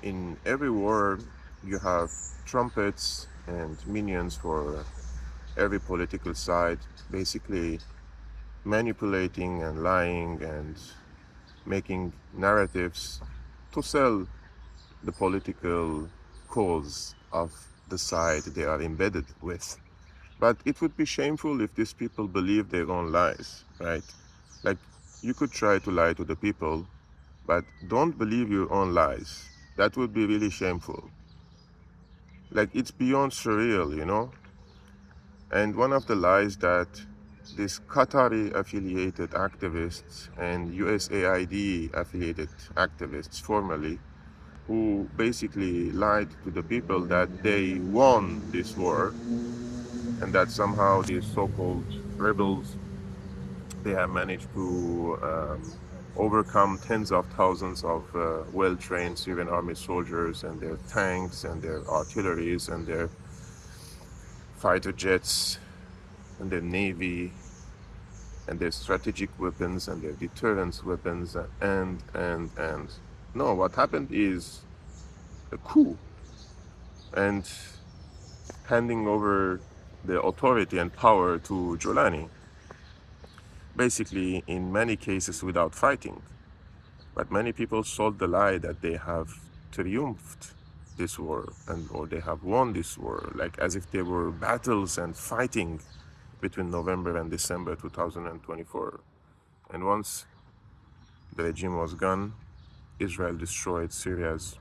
in every war, you have trumpets and minions for every political side, basically manipulating and lying and making narratives to sell the political cause of the side they are embedded with. But it would be shameful if these people believe their own lies, right? Like, you could try to lie to the people, but don't believe your own lies. That would be really shameful. Like, it's beyond surreal, you know? And one of the lies that these Qatari affiliated activists and USAID affiliated activists formerly, who basically lied to the people that they won this war and that somehow these so-called rebels, they have managed to overcome tens of thousands of well-trained Syrian army soldiers and their tanks and their artilleries and their fighter jets and their navy and their strategic weapons and their deterrence weapons and no, what happened is a coup and handing over the authority and power to Jolani, basically in many cases without fighting. But many people sold the lie that they have triumphed this war or they have won this war, like as if there were battles and fighting between November and December 2024. And once the regime was gone, Israel destroyed Syria's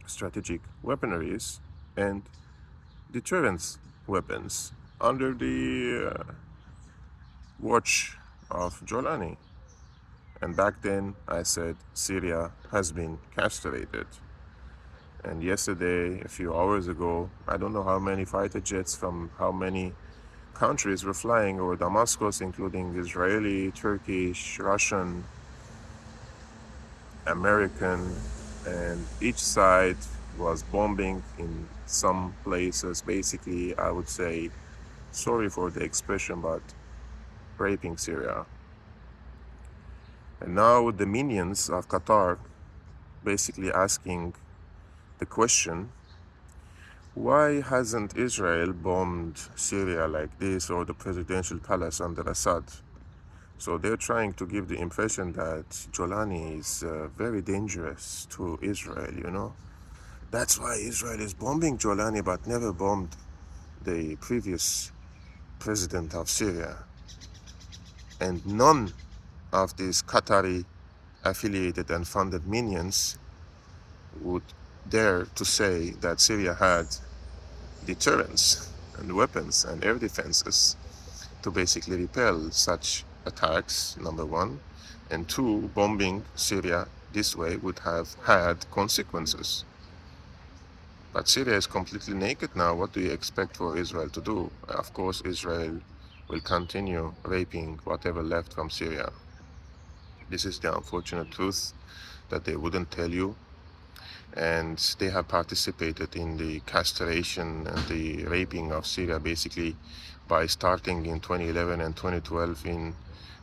strategic weaponaries and deterrence weapons under the watch of Jolani. And back then I said Syria has been castrated. And yesterday, a few hours ago, I don't know how many fighter jets from how many countries were flying over Damascus, including Israeli, Turkish, Russian, American, and each side was bombing in some places. Basically, I would say, sorry for the expression, but raping Syria. And now the minions of Qatar basically asking the question, why hasn't Israel bombed Syria like this or the presidential palace under Assad? So they're trying to give the impression that Jolani is very dangerous to Israel, you know? That's why Israel is bombing Jolani but never bombed the previous president of Syria. And none of these Qatari affiliated and funded minions would dare to say that Syria had deterrence and weapons and air defenses to basically repel such attacks, number one. And two, bombing Syria this way would have had consequences. But Syria is completely naked now. What do you expect for Israel to do? Of course, Israel will continue raping whatever left from Syria. This is the unfortunate truth that they wouldn't tell you. And they have participated in the castration and the raping of Syria, basically by starting in 2011 and 2012 in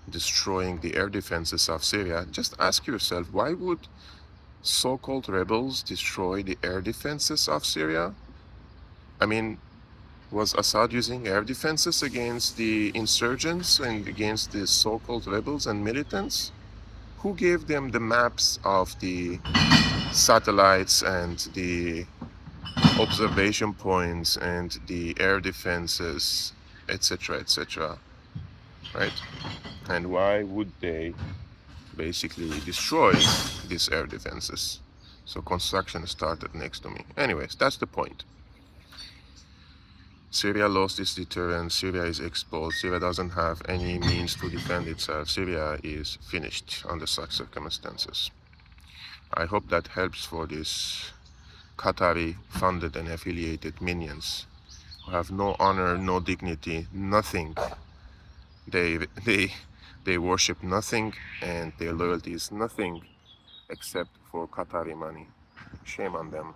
destroying the air defenses of Syria. Just ask yourself, why would so-called rebels destroy the air defenses of Syria? I mean, was Assad using air defenses against the insurgents and against the so-called rebels and militants? Who gave them the maps of the satellites and the observation points and the air defenses, etc., etc., right? And why would they basically destroy these air defenses? So construction started next to me. Anyways, that's the point. Syria lost its deterrence. Syria is exposed. Syria doesn't have any means to defend itself. Syria is finished under such circumstances. I hope that helps for these Qatari-funded and affiliated minions who have no honor, no dignity, nothing. They worship nothing, and their loyalty is nothing except for Qatari money. Shame on them.